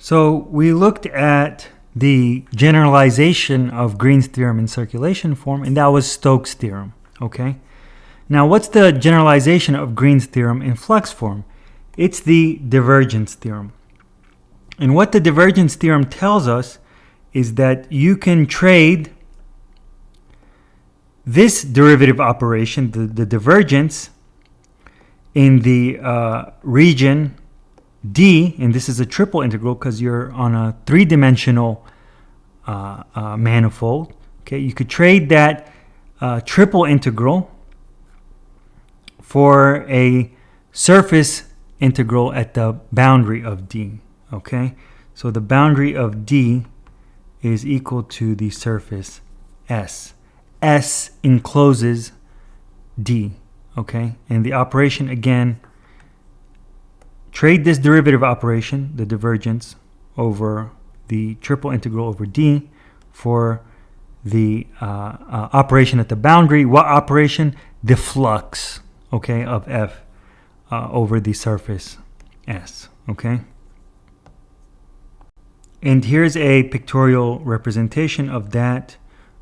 So we looked at the generalization of Green's theorem in circulation form, and that was Stokes' theorem, okay? Now, what's the generalization of Green's theorem in flux form? It's the divergence theorem. And what the divergence theorem tells us is that you can trade this derivative operation, the divergence, in the region D, and this is a triple integral because you're on a three-dimensional manifold. Okay, you could trade that triple integral for a surface integral at the boundary of D. Okay, so the boundary of D is equal to the surface S. S encloses D. Okay, and the operation again, trade this derivative operation, the divergence, over the triple integral over D for the operation at the boundary. What operation? The flux, okay, of F over the surface S, okay? And here's a pictorial representation of that,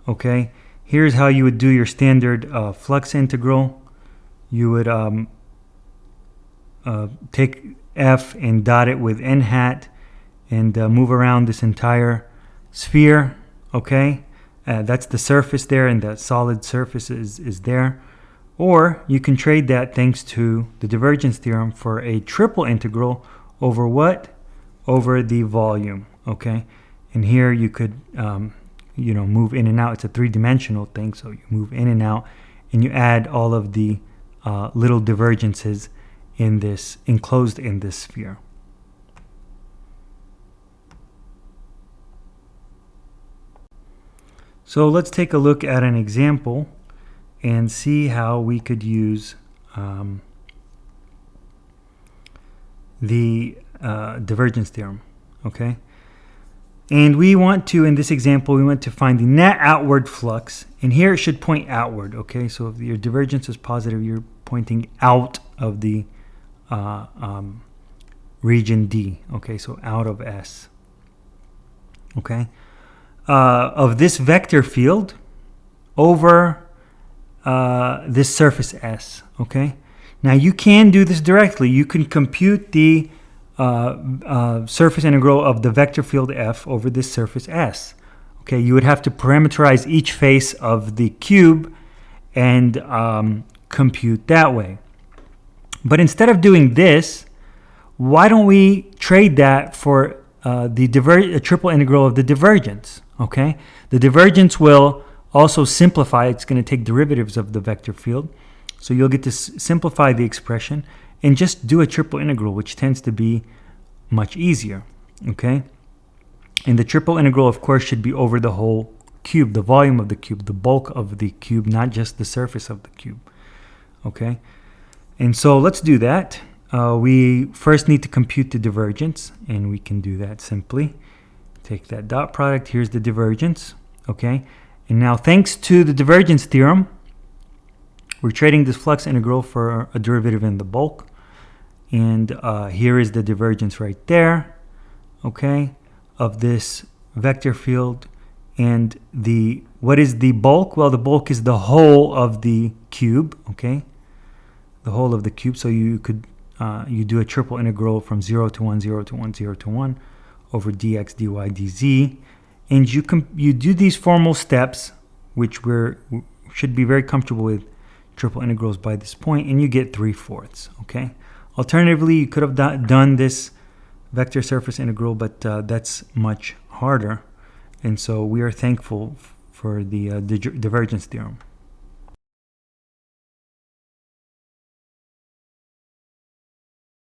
okay? Here's how you would do your standard flux integral. You would take F and dot it with n hat and move around this entire sphere, okay? That's the surface there, and that solid surface is there. Or you can trade that, thanks to the divergence theorem, for a triple integral over what? Over the volume, okay? And here you could, move in and out. It's a three-dimensional thing, so you move in and out, and you add all of the little divergences in this, enclosed in this sphere. So let's take a look at an example and see how we could use the divergence theorem, okay? And we want to, in this example, we want to find the net outward flux, and here it should point outward, okay? So if your divergence is positive, you're pointing out of the region D, okay? So out of S, okay? Of this vector field over this surface S, okay? Now you can do this directly. You can compute the surface integral of the vector field F over this surface S. Okay, you would have to parameterize each face of the cube and compute that way. But instead of doing this, why don't we trade that for the triple integral of the divergence? Okay, the divergence will also simplify. It's going to take derivatives of the vector field, so you'll get to simplify the expression and just do a triple integral, which tends to be much easier, okay? And the triple integral, of course, should be over the whole cube, the volume of the cube, the bulk of the cube, not just the surface of the cube, okay? And so let's do that. We first need to compute the divergence, and we can do that simply. Take that dot product, here's the divergence, okay? And now, thanks to the divergence theorem, we're trading this flux integral for a derivative in the bulk. And here is the divergence right there, okay, of this vector field. And what is the bulk? Well, the bulk is the whole of the cube, okay, the whole of the cube. So you could you do a triple integral from 0 to 1, 0 to 1, 0 to 1 over dx, dy, dz. And you do these formal steps, which should be very comfortable with triple integrals by this point, and you get 3/4, okay? Alternatively, you could have done this vector surface integral, but that's much harder. And so we are thankful for the divergence theorem.